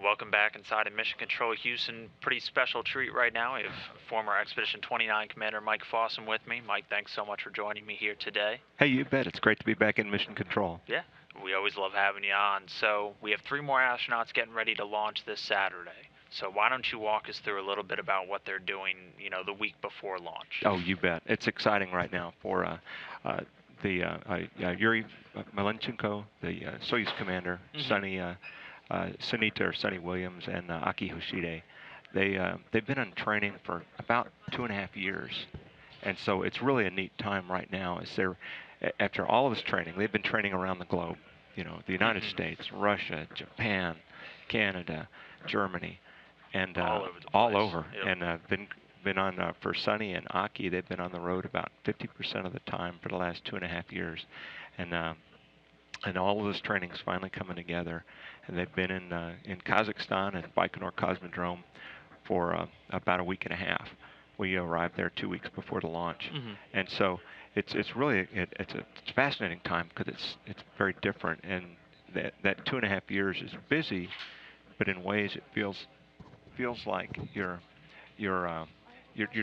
welcome back inside of Mission Control Houston. Pretty special treat right now. We have former Expedition 29 Commander Mike Fossum with me. Mike, thanks so much for joining me here today. Hey, you bet. It's great to be back in Mission Control. Yeah, we always love having you on. So we have 3 more astronauts getting ready to launch this Saturday. So why don't you walk us through a little bit about what they're doing, the week before launch? Oh, you bet. It's exciting right now for Yuri Malenchenko, the Soyuz commander, Sonny Williams, and Aki Hoshide. They've been in training for about 2.5 years, and so it's really a neat time right now. As they're after all of this training, they've been training around the globe. The United States, Russia, Japan, Canada, Germany, and all over the place. all over. Yep. And been on for Sonny and Aki. They've been on the road about 50% of the time for the last 2.5 years, and all of this training is finally coming together. And they've been in Kazakhstan and Baikonur Cosmodrome for about a week and a half. We arrived there 2 weeks before the launch, and so it's really it's a fascinating time because it's very different. And that 2.5 years is busy, but in ways it feels like you're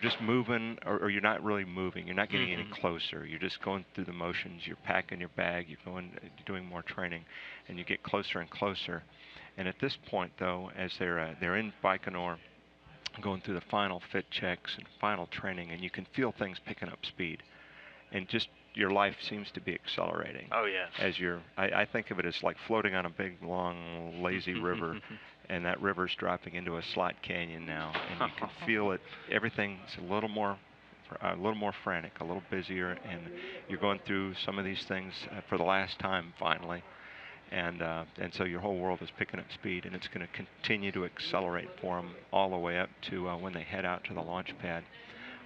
just moving, or you're not really moving. You're not getting any closer. You're just going through the motions. You're packing your bag. You're doing more training, and you get closer and closer. And at this point, though, as they're in Baikonur, going through the final fit checks and final training, and you can feel things picking up speed, and just your life seems to be accelerating. Oh yeah. As I think of it as like floating on a big, long, lazy river. And that river's dropping into a slot canyon now, and you can feel it. Everything's a little more frantic, a little busier, and you're going through some of these things for the last time finally, and so your whole world is picking up speed, and it's going to continue to accelerate for them all the way up to when they head out to the launch pad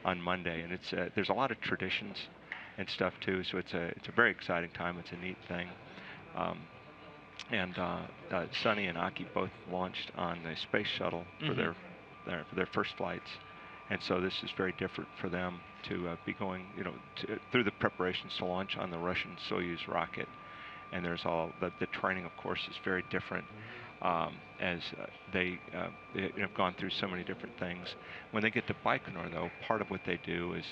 on Monday. And there's a lot of traditions and stuff too, so it's a very exciting time. It's a neat thing. And Sonny and Aki both launched on the space shuttle for their first flights, and so this is very different for them to be going, through the preparations to launch on the Russian Soyuz rocket. And there's all the training, of course, is very different, as they have gone through so many different things. When they get to Baikonur, though, part of what they do is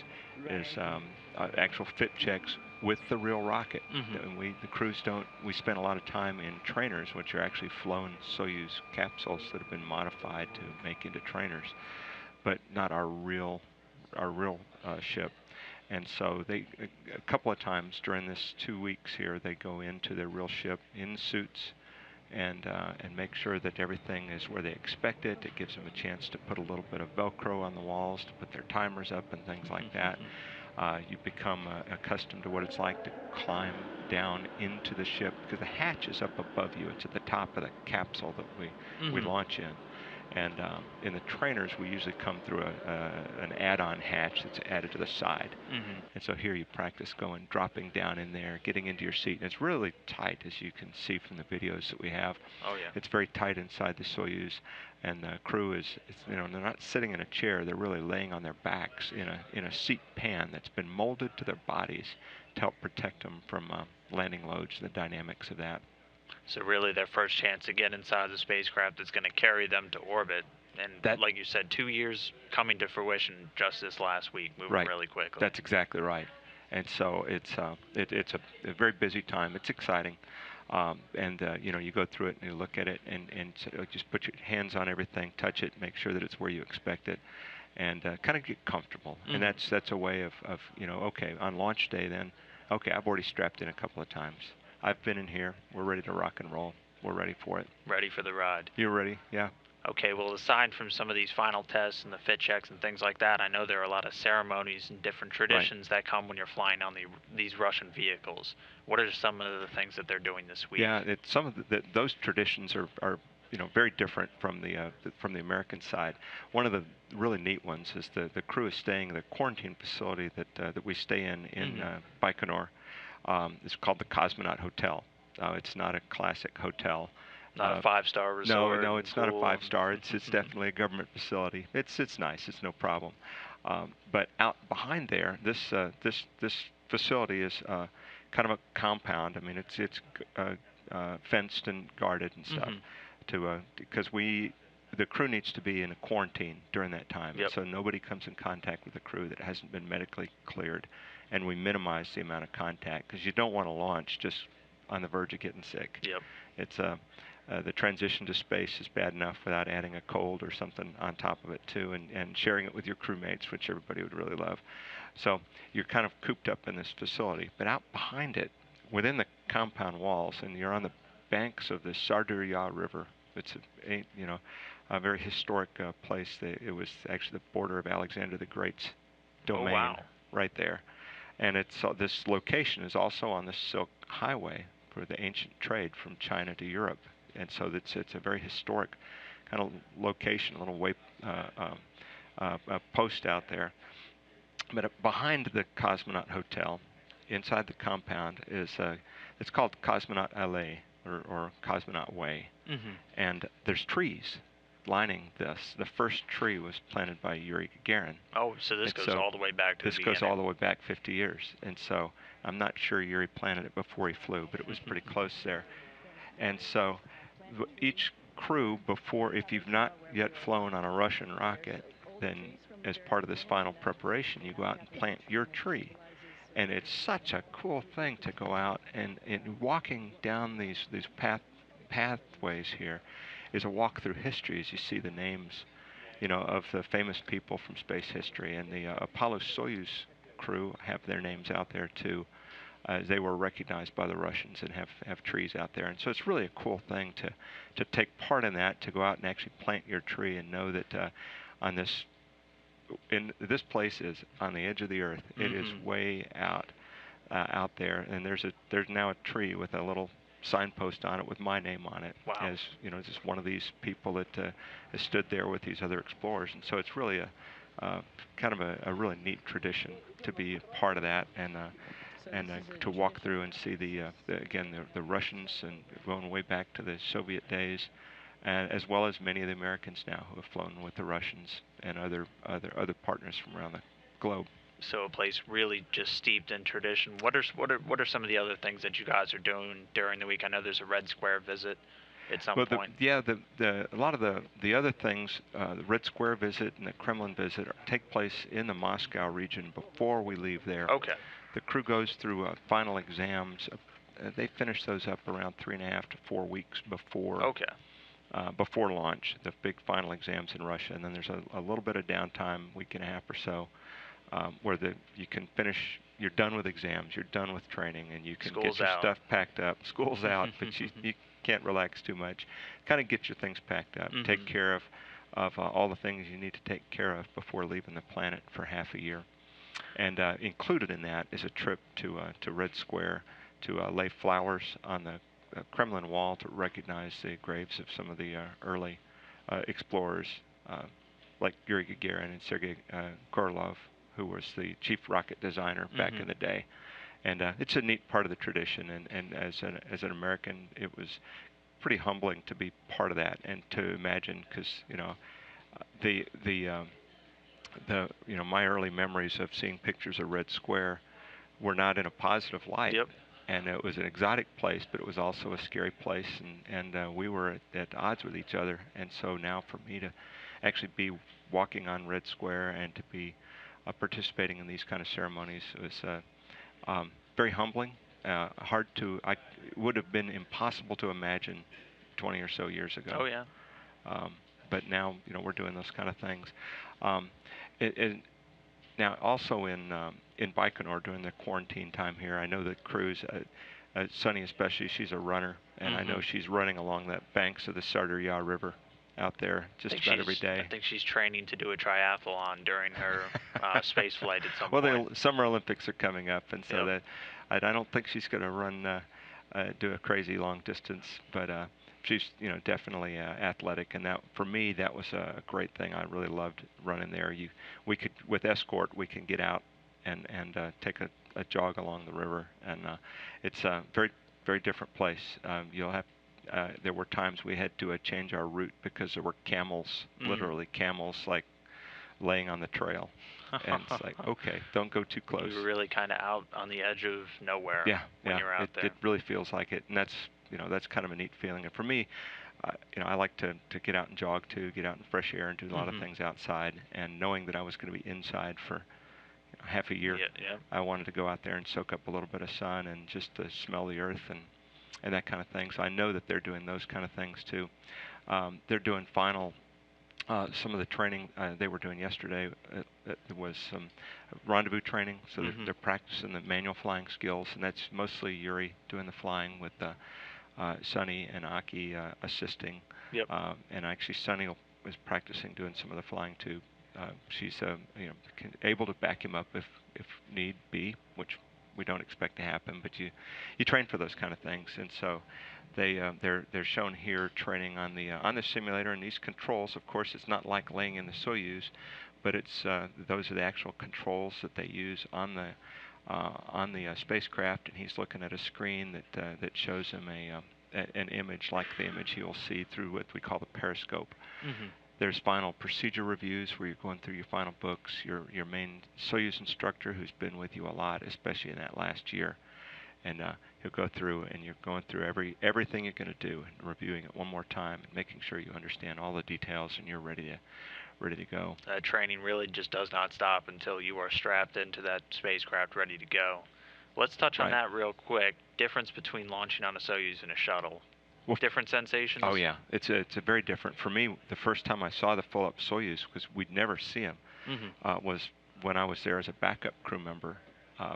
actual fit checks with the real rocket. And the crews don't. We spend a lot of time in trainers, which are actually flown Soyuz capsules that have been modified to make into trainers, but not our real ship. And so a couple of times during this 2 weeks here, they go into their real ship in suits and make sure that everything is where they expect it. It gives them a chance to put a little bit of Velcro on the walls to put their timers up and things like that. You become accustomed to what it's like to climb down into the ship, because the hatch is up above you. It's at the top of the capsule that we launch in. And in the trainers, we usually come through an add-on hatch that's added to the side. And so here you practice dropping down in there, getting into your seat. And it's really tight, as you can see from the videos that we have. Oh yeah. It's very tight inside the Soyuz, and the crew they're not sitting in a chair. They're really laying on their backs in a seat pan that's been molded to their bodies to help protect them from landing loads, the dynamics of that. So really their first chance to get inside the spacecraft that's going to carry them to orbit. And like you said, 2 years coming to fruition just this last week, moving really quickly. That's exactly right. And so it's a very busy time. It's exciting. You go through it and you look at it and just put your hands on everything, touch it, make sure that it's where you expect it, and kind of get comfortable. And that's a way of okay, on launch day then, okay, I've already strapped in a couple of times. I've been in here. We're ready to rock and roll. We're ready for it. Ready for the ride. You're ready? Yeah. Okay, well, aside from some of these final tests and the fit checks and things like that, I know there are a lot of ceremonies and different traditions that come when you're flying on these Russian vehicles. What are some of the things that they're doing this week? Yeah, some of those traditions are very different from the American side. One of the really neat ones is the crew is staying in the quarantine facility that we stay in Baikonur. It's called the Cosmonaut Hotel. It's not a classic hotel. Not a 5-star resort. No, it's not a 5-star. It's definitely a government facility. It's nice. It's no problem. But out behind there, this facility is kind of a compound. I mean, it's fenced and guarded and stuff. because the crew needs to be in a quarantine during that time, Yep. so nobody comes in contact with the crew that hasn't been medically cleared, and we minimize the amount of contact because you don't want to launch just on the verge of getting sick. Yep. It's the transition to space is bad enough without adding a cold or something on top of it too, and sharing it with your crewmates, which everybody would really love. So you're kind of cooped up in this facility, but out behind it, within the compound walls, and you're on the banks of the Sarduria River. It's a very historic place. It was actually the border of Alexander the Great's domain. Oh, wow. Right there. And this location is also on the Silk Highway for the ancient trade from China to Europe. And so it's a very historic kind of location, a little post out there. But behind the Cosmonaut Hotel, inside the compound, it's called Cosmonaut Alley or Cosmonaut Way. Mm-hmm. And there's trees lining this. The first tree was planted by Yuri Gagarin. Oh, so this goes all the way back to the beginning. This goes all the way back 50 years. And so I'm not sure Yuri planted it before he flew, but it was pretty close there. And so each crew, if you've not yet flown on a Russian rocket, then as part of this final preparation, you go out and plant your tree. And it's such a cool thing to go out and walking down these pathways here is a walk through history as you see the names, of the famous people from space history. And the Apollo-Soyuz crew have their names out there too. They were recognized by the Russians and have trees out there. And so it's really a cool thing to take part in that, to go out and actually plant your tree and know that this place is on the edge of the earth. It is way out there, and there's now a tree with a little signpost on it with my name on it. Wow. As just one of these people that has stood there with these other explorers. And so it's really kind of a really neat tradition to be a part of that, and to walk through and see the Russians, and going way back to the Soviet days, and as well as many of the Americans now who have flown with the Russians and other partners from around the globe. So a place really just steeped in tradition. What are some of the other things that you guys are doing during the week? I know there's a Red Square visit at some point. A lot of the other things, the Red Square visit and the Kremlin visit, take place in the Moscow region before we leave there. Okay. The crew goes through final exams. They finish those up around 3.5 to 4 weeks before. Okay. Before launch, the big final exams in Russia, and then there's a little bit of downtime, week and a half or so, where you can finish. You're done with exams, you're done with training, and you can get your stuff packed up. School's out, but you can't relax too much. Kind of get your things packed up, take care of all the things you need to take care of before leaving the planet for half a year. And included in that is a trip to Red Square to lay flowers on the Kremlin wall to recognize the graves of some of the early explorers, like Yuri Gagarin and Sergei Korolev, who was the chief rocket designer back in the day. And it's a neat part of the tradition. And as an American, it was pretty humbling to be part of that and to imagine, because my early memories of seeing pictures of Red Square were not in a positive light. Yep. And it was an exotic place, but it was also a scary place, and we were at odds with each other. And so now for me to actually be walking on Red Square and to be participating in these kind of ceremonies was very humbling. It would have been impossible to imagine 20 or so years ago. Oh, yeah. But now, we're doing those kind of things. Now, also in Baikonur during the quarantine time here, I know the crews, Sunny especially, she's a runner, and I know she's running along the banks of the Sarduria River out there just about every day. I think she's training to do a triathlon during her space flight at some point. Well, the Summer Olympics are coming up, and so I don't think she's going to run, do a crazy long distance, but she's definitely athletic, and that for me that was a great thing. I really loved running there. We could, with escort, we can get out and take a jog along the river, and it's a very, very different place. There were times we had to change our route because there were camels, literally camels, like laying on the trail. And it's like, okay, don't go too close. You were really kind of out on the edge of nowhere when you were out there. It really feels like it. And that's that's kind of a neat feeling. And for me, I like to get out and jog too, get out in fresh air and do a lot of things outside. And knowing that I was going to be inside for half a year, Yeah, yeah. I wanted to go out there and soak up a little bit of sun and just to smell the earth and that kind of thing. So I know that they're doing those kind of things too. They're doing some of the training they were doing yesterday. There was some rendezvous training, so they're practicing the manual flying skills, and that's mostly Yuri doing the flying with Sunny and Aki assisting. Yep. And actually, Sunny was practicing doing some of the flying too. She's able to back him up if need be, which we don't expect to happen. But you train for those kind of things, and so they're shown here training on the simulator, and these controls. Of course, it's not like laying in the Soyuz, but it's those are the actual controls that they use on the spacecraft, and he's looking at a screen that shows him an image like the image he'll see through what we call the periscope. There's final procedure reviews where you're going through your final books. Your main Soyuz instructor, who's been with you a lot, especially in that last year, and he'll go through, and you're going through everything you're going to do and reviewing it one more time and making sure you understand all the details and you're ready to go. Training really just does not stop until you are strapped into that spacecraft ready to go. Let's touch on that real quick. Difference between launching on a Soyuz and a shuttle. Well, different sensations? Oh yeah, it's a very different. For me, the first time I saw the full-up Soyuz, because we'd never see him, was when I was there as a backup crew member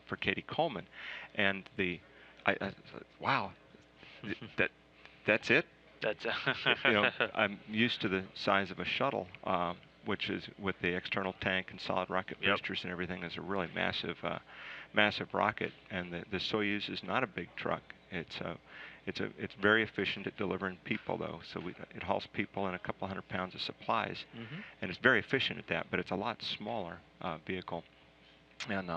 for Katie Coleman, and I wow, that's it. That's I'm used to the size of a shuttle, which is with the external tank and solid rocket boosters and everything, is a really massive rocket, and the Soyuz is not a big truck. It's very efficient at delivering people, though. So it hauls people and a couple hundred pounds of supplies, and it's very efficient at that. But it's a lot smaller vehicle, and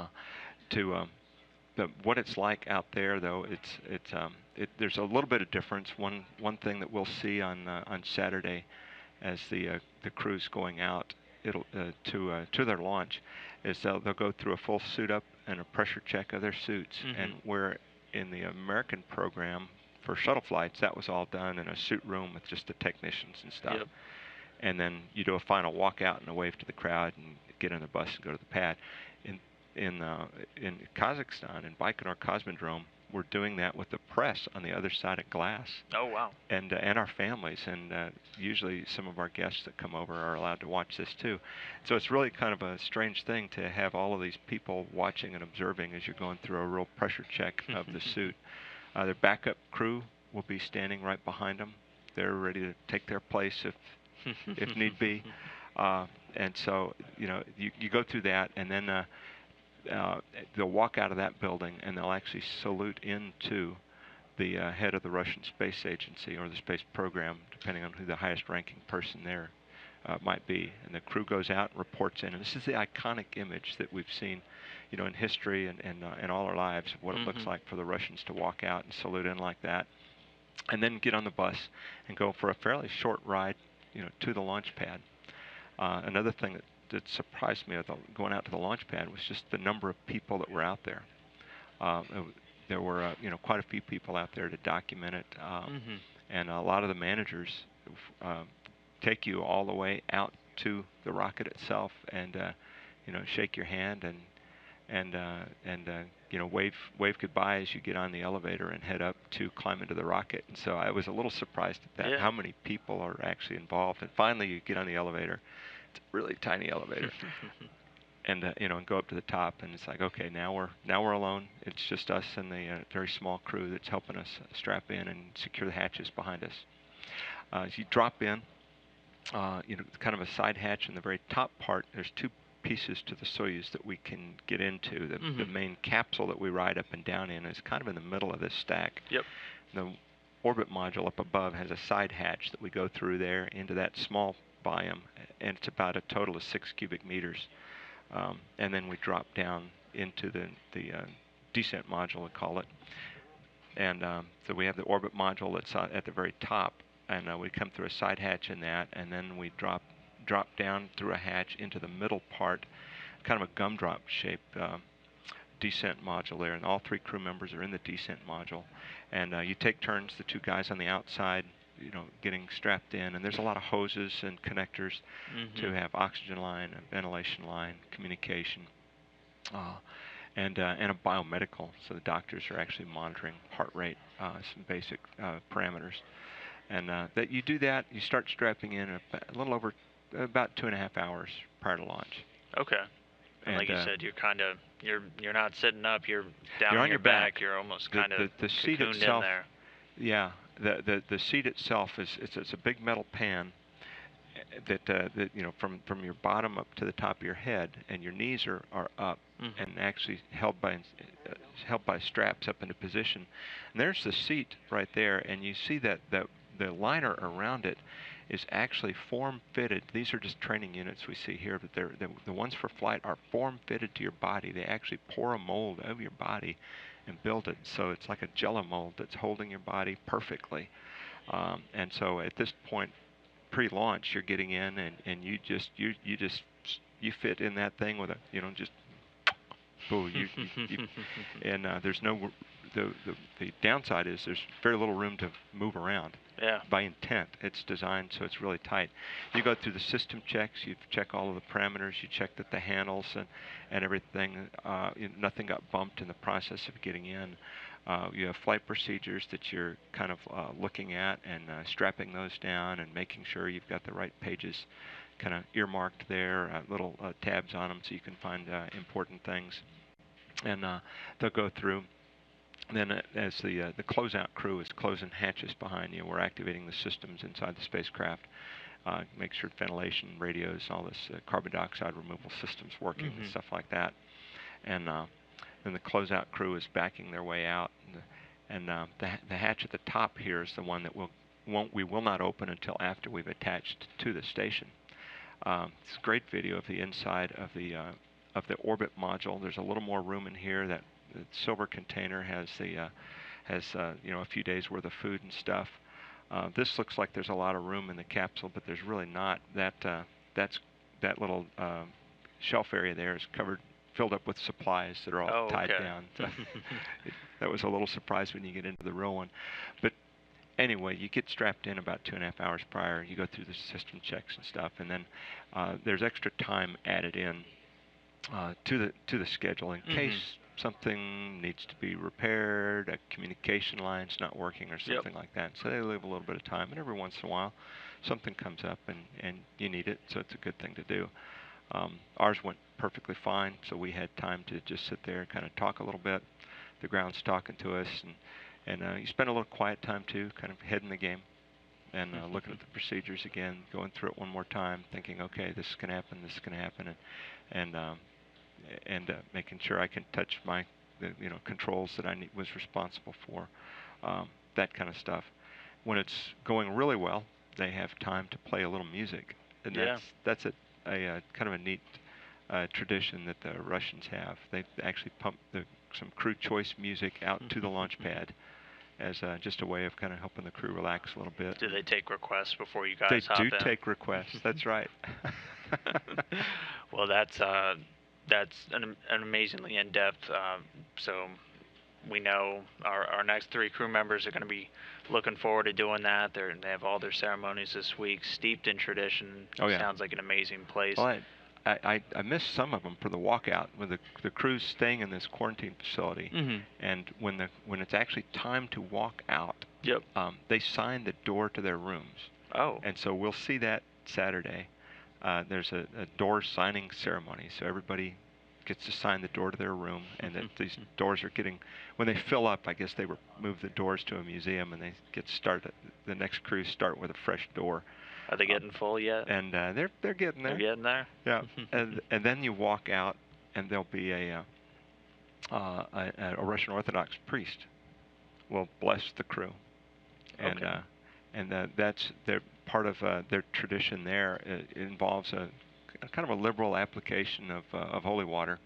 what it's like out there, though, there's a little bit of difference. One thing that we'll see on Saturday, as the crew's going out, to their launch, is they'll go through a full suit up and a pressure check of their suits, and where in the American program for shuttle flights, that was all done in a suit room with just the technicians and stuff. Yep. And then you do a final walkout and a wave to the crowd and get on the bus and go to the pad. In Kazakhstan, in Baikonur Cosmodrome, we're doing that with the press on the other side of glass. Oh, wow. And our families, and usually some of our guests that come over are allowed to watch this too. So it's really kind of a strange thing to have all of these people watching and observing as you're going through a real pressure check of the suit. Their backup crew will be standing right behind them. They're ready to take their place if need be. And so you go through that, and then they'll walk out of that building and they'll actually salute into the head of the Russian Space Agency or the space program, depending on who the highest ranking person there might be. And the crew goes out and reports in. And this is the iconic image that we've seen, in history and all our lives, of what it looks like for the Russians to walk out and salute in like that, and then get on the bus and go for a fairly short ride, to the launch pad. Another thing that surprised me going out to the launch pad was just the number of people that were out there. There were quite a few people out there to document it, and a lot of the managers take you all the way out to the rocket itself, and shake your hand and wave goodbye as you get on the elevator and head up to climb into the rocket. And so I was a little surprised at that, how many people are actually involved. And finally, you get on the elevator. It's a really tiny elevator, and and go up to the top, and it's like, okay, now we're alone. It's just us and the very small crew that's helping us strap in and secure the hatches behind us. As you drop in, kind of a side hatch in the very top part. There's two pieces to the Soyuz that we can get into. The main capsule that we ride up and down in is kind of in the middle of this stack. Yep. The orbit module up above has a side hatch that we go through there into that small biome, and it's about a total of 6 cubic meters. And then we drop down into the descent module, we call it. And so we have the orbit module that's at the very top, and we come through a side hatch in that, and then we drop down through a hatch into the middle part, kind of a gumdrop shape, descent module there, and all 3 crew members are in the descent module. And you take turns, the 2 guys on the outside, getting strapped in. And there's a lot of hoses and connectors to have oxygen line, a ventilation line, communication, and a biomedical. So the doctors are actually monitoring heart rate, some basic parameters. And that you do that, you start strapping in a little over about 2.5 hours prior to launch. Okay. And like you said, you're not sitting up, you're down you're on your back. You're almost kind of the seat cocooned itself, in there. Yeah, the seat itself it's a big metal pan that from your bottom up to the top of your head, and your knees are up and actually held by straps up into position. And there's the seat right there, and you see that the liner around it is actually form-fitted. These are just training units we see here, but the ones for flight are form-fitted to your body. They actually pour a mold over your body and build it, so it's like a jello mold that's holding your body perfectly. And so at this point, pre-launch, you're getting in, and you fit in that thing with just boo. And there's no the downside is there's very little room to move around. Yeah. By intent, it's designed so it's really tight. You go through the system checks. You check all of the parameters. You check that the handles and everything, nothing got bumped in the process of getting in. You have flight procedures that you're kind of looking at and strapping those down and making sure you've got the right pages kind of earmarked there, little tabs on them so you can find important things. And they'll go through. Then as the closeout crew is closing hatches behind you, we're activating the systems inside the spacecraft. Make sure ventilation, radios, all this carbon dioxide removal systems working and stuff like that. And then the closeout crew is backing their way out. And the hatch at the top here is the one that we will not open until after we've attached to the station. It's a great video of the inside of the orbit module. There's a little more room in here. That the silver container has a few days worth of food and stuff. This looks like there's a lot of room in the capsule, but there's really not. That little shelf area there is filled up with supplies that are all tied down. So that was a little surprise when you get into the real one. But anyway, you get strapped in about 2.5 hours prior. You go through the system checks and stuff, and then there's extra time added in to the schedule in case something needs to be repaired, a communication line's not working or something like that. So they leave a little bit of time, and every once in a while something comes up and you need it, so it's a good thing to do. Ours went perfectly fine, so we had time to just sit there and kind of talk a little bit. The ground's talking to us, and you spend a little quiet time too, kind of head in the game and looking at the procedures again, going through it one more time, thinking, okay, this is going to happen, this is going to happen, and making sure I can touch the controls that I was responsible for, that kind of stuff. When it's going really well, they have time to play a little music, and that's a kind of a neat tradition that the Russians have. They actually pump some crew choice music out to the launch pad as just a way of kind of helping the crew relax a little bit. Do they take requests before you guys hop in? They do take requests. That's right. Well, that's an amazingly in-depth. So we know our next 3 crew members are going to be looking forward to doing that. They have all their ceremonies this week, steeped in tradition. Oh, yeah. Sounds like an amazing place. Well, I missed some of them for the walkout with the crew's staying in this quarantine facility, and when it's actually time to walk out, they sign the door to their rooms. Oh. And so we'll see that Saturday. There's a door signing ceremony, so everybody gets to sign the door to their room, and that these doors are when they fill up, I guess they move the doors to a museum, and they get started. The next crew start with a fresh door. Are they getting full yet? And they're getting there. They're getting there. Yeah. and then you walk out, and there'll be a Russian Orthodox priest will bless the crew, and that's part of their tradition. There it involves a kind of a liberal application of holy water,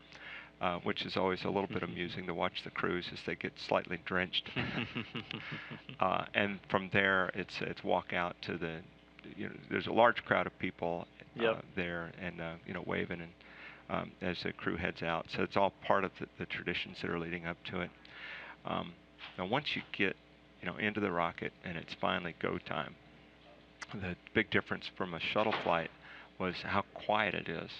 which is always a little bit amusing to watch the crews as they get slightly drenched. And from there, it's walk out to there's a large crowd of people there, and waving and as the crew heads out. So it's all part of the traditions that are leading up to it. Um, Now, once you get, into the rocket and it's finally go time, the big difference from a shuttle flight was how quiet it is.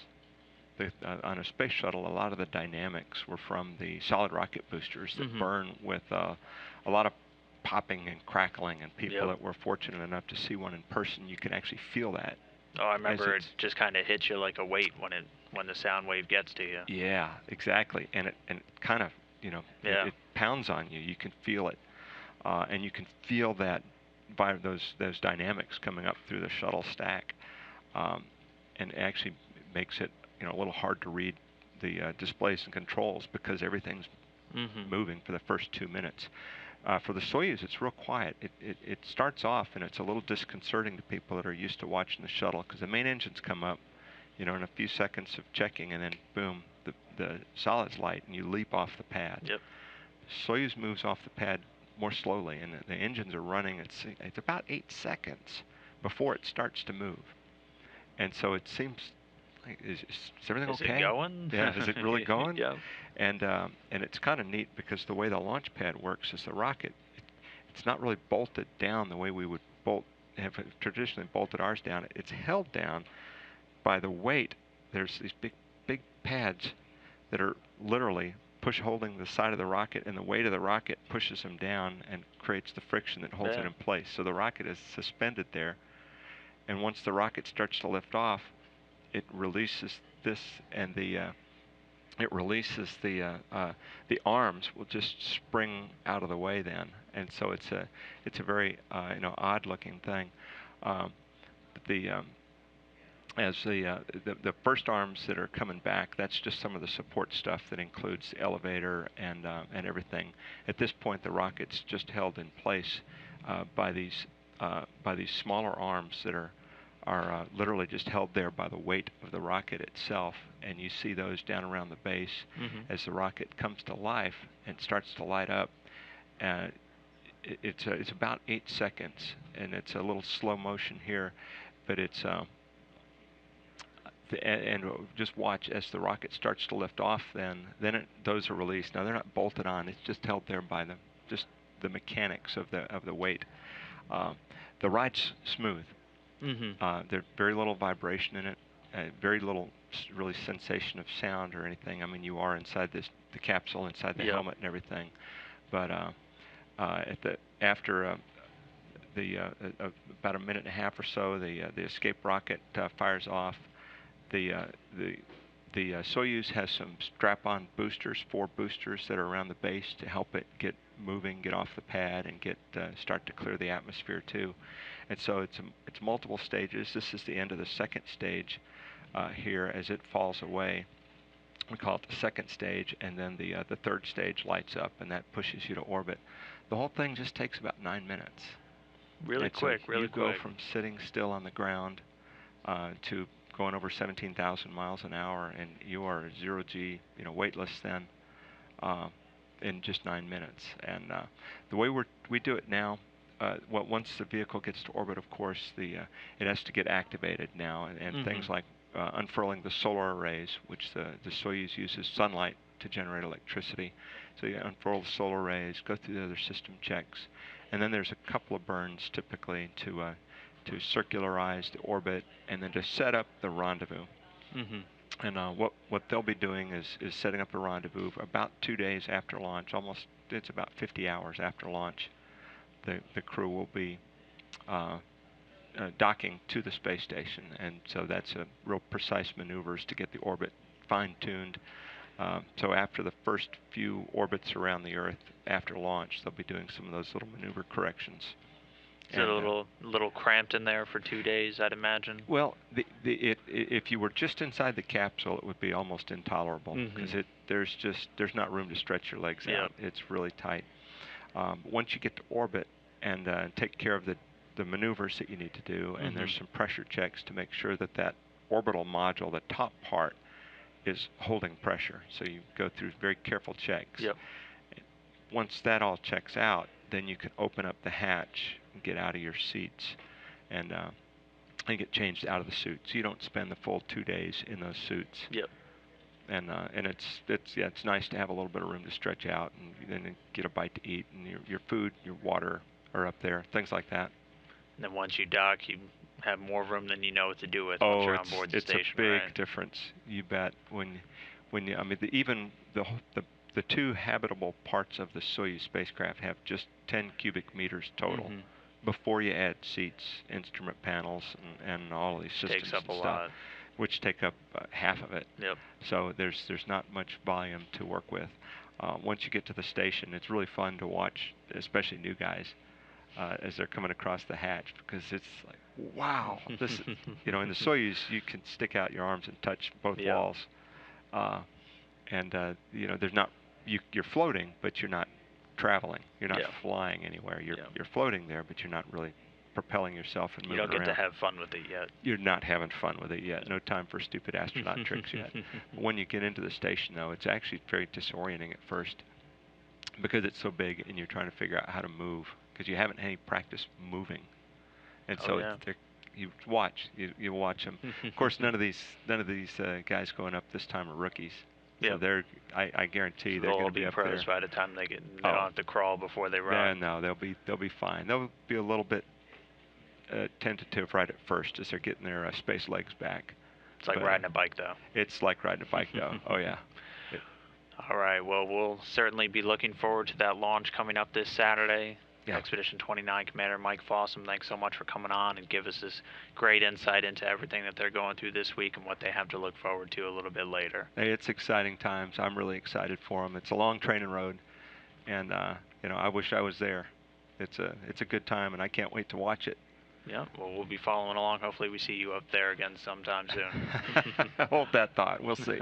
On a space shuttle, a lot of the dynamics were from the solid rocket boosters that burn with a lot of popping and crackling, and people that were fortunate enough to see one in person, you can actually feel that. Oh, I remember it just kind of hits you like a weight when the sound wave gets to you. Yeah, exactly, and it kind of, it pounds on you. You can feel it, and you can feel that by those dynamics coming up through the shuttle stack, and it actually makes it a little hard to read the displays and controls because everything's moving for the first 2 minutes. For the Soyuz, it's real quiet. It starts off and it's a little disconcerting to people that are used to watching the shuttle because the main engines come up, in a few seconds of checking, and then boom, the solids light and you leap off the pad. Yep. Soyuz moves off the pad more slowly, and the engines are running. It's about 8 seconds before it starts to move, and so it seems like is everything okay? Is it going? Yeah, is it really going? Yeah. And it's kind of neat because the way the launch pad works is the rocket. It's not really bolted down the way we would have traditionally bolted ours down. It's held down by the weight. There's these big pads that are literally holding the side of the rocket, and the weight of the rocket pushes them down and creates the friction that holds it in place. So the rocket is suspended there, and once the rocket starts to lift off, it releases this, and the arms will just spring out of the way then, and so it's a very odd looking thing. The as the first arms that are coming back, that's just some of the support stuff that includes the elevator and everything. At this point, the rocket's just held in place by these smaller arms that are literally just held there by the weight of the rocket itself, and you see those down around the base as the rocket comes to life and starts to light up. It's about 8 seconds, and it's a little slow motion here, but it's and just watch as the rocket starts to lift off. Those are released. Now they're not bolted on. It's just held there by the mechanics of the weight. The ride's smooth. There's very little vibration in it. Very little really sensation of sound or anything. I mean, you are inside the capsule, inside the helmet and everything. But after about a minute and a half or so, the escape rocket fires off. The Soyuz has some strap-on boosters, 4 boosters that are around the base to help it get moving, get off the pad, and start to clear the atmosphere too. And so it's multiple stages. This is the end of the second stage here as it falls away. We call it the second stage, and then the third stage lights up, and that pushes you to orbit. The whole thing just takes about 9 minutes. Really quick. You go from sitting still on the ground to going over 17,000 miles an hour, and you are 0G, weightless then, in just 9 minutes. And the way we do it now, once the vehicle gets to orbit, of course, it has to get activated now, and things like unfurling the solar arrays, which the Soyuz uses sunlight to generate electricity. So you unfurl the solar arrays, go through the other system checks, and then there's a couple of burns typically to circularize the orbit, and then to set up the rendezvous. And what they'll be doing is setting up a rendezvous about 2 days after launch. It's about 50 hours after launch. The crew will be docking to the space station, and so that's a real precise maneuvers to get the orbit fine-tuned. So after the first few orbits around the Earth after launch, they'll be doing some of those little maneuver corrections. Is it a little cramped in there for 2 days, I'd imagine? Well, if you were just inside the capsule, it would be almost intolerable because there's not room to stretch your legs out. It's really tight. Once you get to orbit and take care of the maneuvers that you need to do, and there's some pressure checks to make sure that orbital module, the top part, is holding pressure. So you go through very careful checks. Once that all checks out, then you can open up the hatch and get out of your seats and get changed out of the suits. You don't spend the full 2 days in those suits. and it's nice to have a little bit of room to stretch out and then get a bite to eat, and your food, your water are up there, things like that. And then once you dock, you have more room than you know what to do with once Oh, you're on board the it's a station, big right? difference. You bet. When you, I mean, even the two habitable parts of the Soyuz spacecraft have just 10 cubic meters total. Mm-hmm. Before you add seats, instrument panels, and all these Takes systems up and a stuff, lot. which take up half of it. Yep. So there's not much volume to work with. Once you get to the station, it's really fun to watch, especially new guys, as they're coming across the hatch, because it's like, wow, this is, in the Soyuz you can stick out your arms and touch both Yep. walls, and there's not you're floating, but you're not traveling. You're not Yeah. flying anywhere. You're floating there, but you're not really propelling yourself and You moving don't get around. to have fun with it yet. You're not having fun with it yet. No time for stupid astronaut tricks yet. When you get into the station, though, it's actually very disorienting at first because it's so big and you're trying to figure out how to move because you haven't had any practice moving. And so yeah. you watch them. Of course, none of these guys going up this time are rookies. So Yep. I guarantee So they're they'll going all to be be up pros there. by the time they don't have to crawl before they No, run. no, they'll be fine. They'll be a little bit tentative right at first as they're getting their space legs back. It's like riding a bike, though. It's like riding a bike, though. Oh yeah. All right. Well, we'll certainly be looking forward to that launch coming up this Saturday. Yeah. Expedition 29 Commander Mike Fossum, thanks so much for coming on and give us this great insight into everything that they're going through this week and what they have to look forward to a little bit later. Hey, it's exciting times. I'm really excited for them. It's a long training road, and I wish I was there. It's a good time, and I can't wait to watch it. Yeah, well, we'll be following along. Hopefully we see you up there again sometime soon. Hold that thought. We'll see.